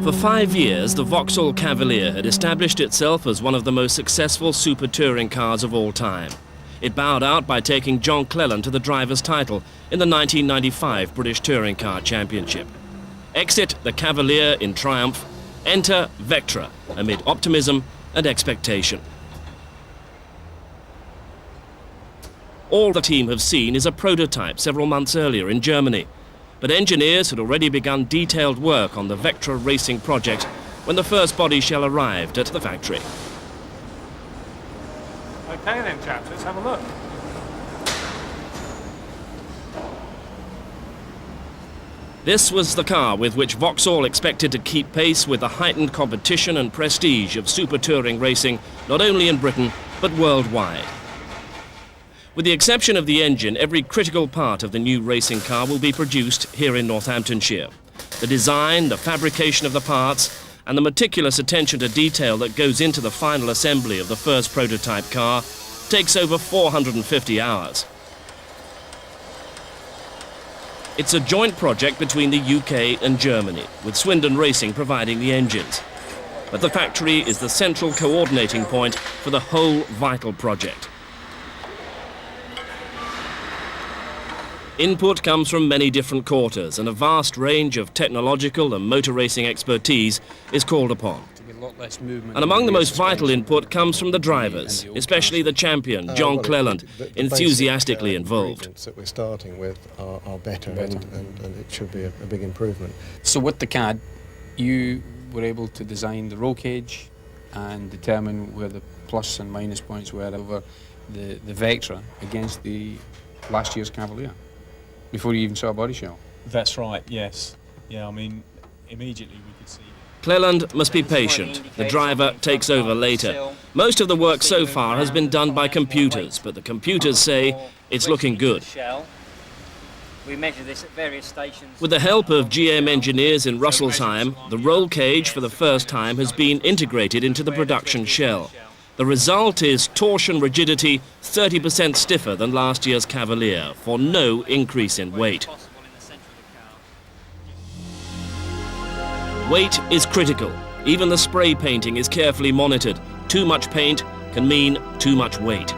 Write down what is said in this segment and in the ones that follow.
For 5 years, the Vauxhall Cavalier had established itself as one of the most successful super touring cars of all time. It bowed out by taking John Cleland to the driver's title in the 1995 British Touring Car Championship. Exit the Cavalier in triumph, enter Vectra amid optimism and expectation. All the team have seen is a prototype several months earlier in Germany. But engineers had already begun detailed work on the Vectra racing project when the first body shell arrived at the factory. Okay then, chaps, let's have a look. This was the car with which Vauxhall expected to keep pace with the heightened competition and prestige of super touring racing, not only in Britain, but worldwide. With the exception of the engine, every critical part of the new racing car will be produced here in Northamptonshire. The design, the fabrication of the parts, and the meticulous attention to detail that goes into the final assembly of the first prototype car takes over 450 hours. It's a joint project between the UK and Germany, with Swindon Racing providing the engines. But the factory is the central coordinating point for the whole vital project. Input comes from many different quarters, and a vast range of technological and motor racing expertise is called upon. And among the most vital input comes from the drivers, especially the champion, John Cleland, enthusiastically involved. That we're starting with are better. And it should be a big improvement. So with the CAD, you were able to design the roll cage and determine where the plus and minus points were over the Vectra against the last year's Cavalier, before you even saw a body shell. That's right, yes. Yeah, I mean, immediately we could see... Cleland must be patient. The driver takes over later. Most of the work so far has been done by computers, but the computers say it's looking good. We measure this at various stations. With the help of GM engineers in Russelsheim, the roll cage for the first time has been integrated into the production shell. The result is torsion rigidity 30% stiffer than last year's Cavalier, for no increase in weight. Weight is critical. Even the spray painting is carefully monitored. Too much paint can mean too much weight.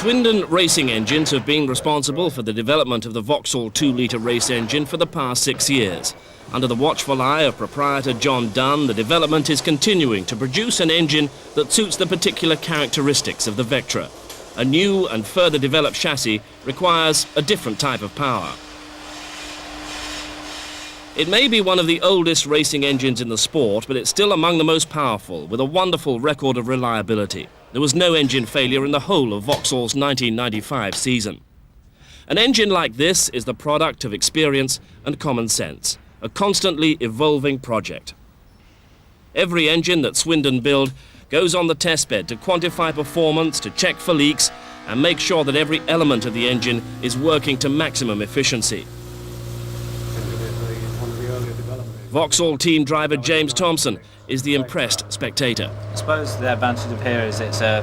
Swindon Racing Engines have been responsible for the development of the Vauxhall 2-litre race engine for the past 6 years. Under the watchful eye of proprietor John Dunn, the development is continuing to produce an engine that suits the particular characteristics of the Vectra. A new and further developed chassis requires a different type of power. It may be one of the oldest racing engines in the sport, but it's still among the most powerful, with a wonderful record of reliability. There was no engine failure in the whole of Vauxhall's 1995 season. An engine like this is the product of experience and common sense, a constantly evolving project. Every engine that Swindon build goes on the testbed to quantify performance, to check for leaks, and make sure that every element of the engine is working to maximum efficiency. Vauxhall team driver James Thompson is the impressed spectator. I suppose the advantage of here is it's a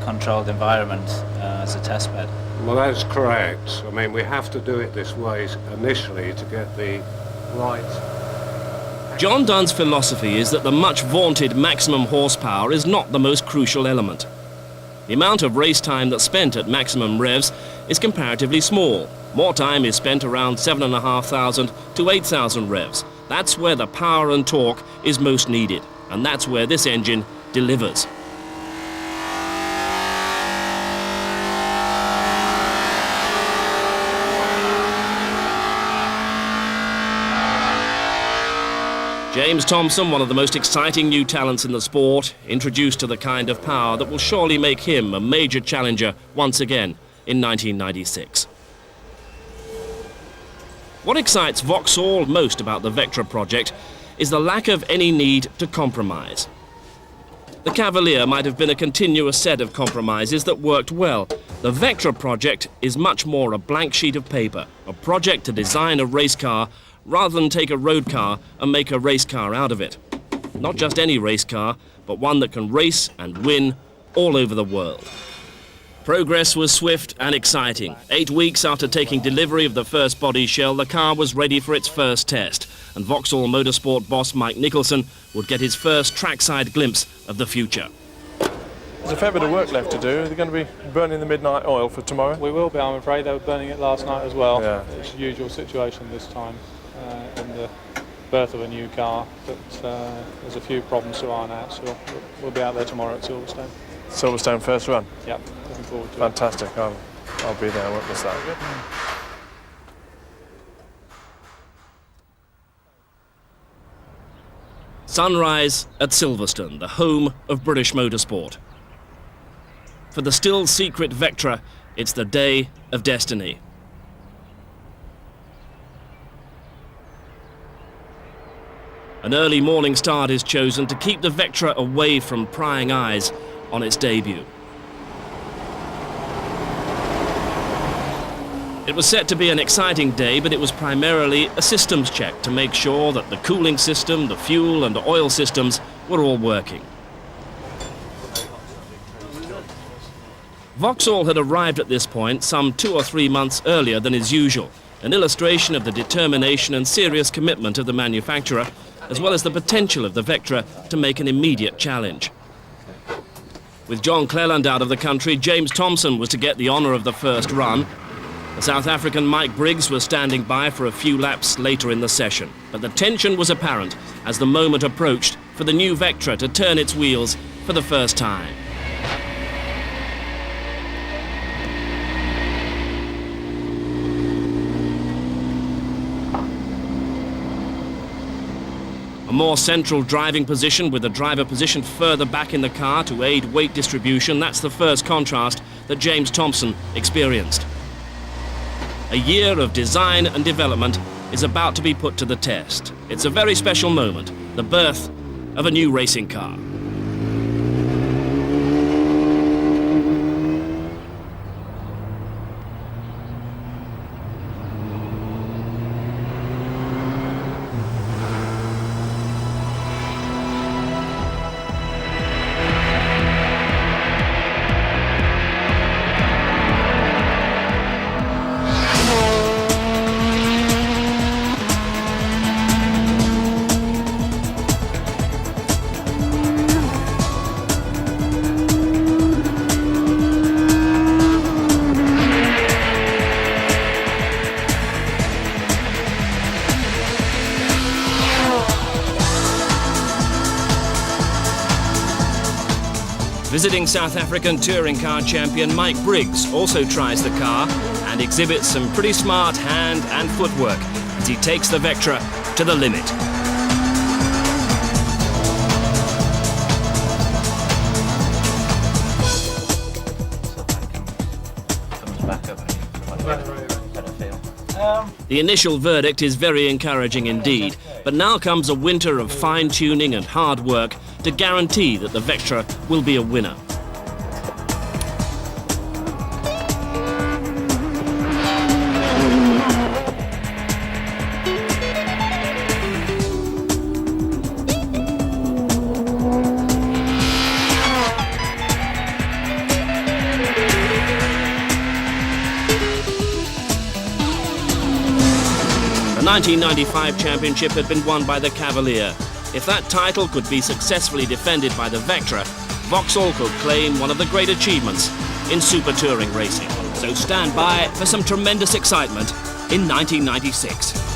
controlled environment as a test bed. Well, that's correct. I mean, we have to do it this way initially to get the right... John Dunn's philosophy is that the much vaunted maximum horsepower is not the most crucial element. The amount of race time that's spent at maximum revs is comparatively small. More time is spent around 7,500 to 8,000 revs. That's where the power and torque is most needed, and that's where this engine delivers. James Thompson, one of the most exciting new talents in the sport, introduced to the kind of power that will surely make him a major challenger once again in 1996. What excites Vauxhall most about the Vectra project is the lack of any need to compromise. The Cavalier might have been a continuous set of compromises that worked well. The Vectra project is much more a blank sheet of paper, a project to design a race car rather than take a road car and make a race car out of it. Not just any race car, but one that can race and win all over the world. Progress was swift and exciting. 8 weeks after taking delivery of the first body shell, the car was ready for its first test, and Vauxhall Motorsport boss Mike Nicholson would get his first trackside glimpse of the future. There's a fair bit of work left to do. They're going to be burning the midnight oil for tomorrow. We will be, I'm afraid. They were burning it last night as well. Yeah. It's a usual situation this time in the birth of a new car, but there's a few problems to iron out, so we'll be out there tomorrow at Silverstone. Silverstone first run. Yep, looking forward to it. Fantastic. I'll be there. I won't miss that. Sunrise at Silverstone, the home of British motorsport. For the still secret Vectra, it's the day of destiny. An early morning start is chosen to keep the Vectra away from prying eyes on its debut. It was set to be an exciting day, but it was primarily a systems check to make sure that the cooling system, the fuel and oil systems were all working. Vauxhall had arrived at this point some 2 or 3 months earlier than is usual, an illustration of the determination and serious commitment of the manufacturer, as well as the potential of the Vectra to make an immediate challenge. With John Cleland out of the country, James Thompson was to get the honour of the first run. The South African Mike Briggs was standing by for a few laps later in the session, but the tension was apparent as the moment approached for the new Vectra to turn its wheels for the first time. A more central driving position with the driver positioned further back in the car to aid weight distribution, that's the first contrast that James Thompson experienced. A year of design and development is about to be put to the test. It's a very special moment, the birth of a new racing car. Visiting South African touring car champion Mike Briggs also tries the car and exhibits some pretty smart hand and footwork as he takes the Vectra to the limit. The initial verdict is very encouraging indeed, but now comes a winter of fine-tuning and hard work to guarantee that the Vectra will be a winner. The 1995 championship had been won by the Cavalier. If that title could be successfully defended by the Vectra, Vauxhall could claim one of the great achievements in super touring racing. So stand by for some tremendous excitement in 1996.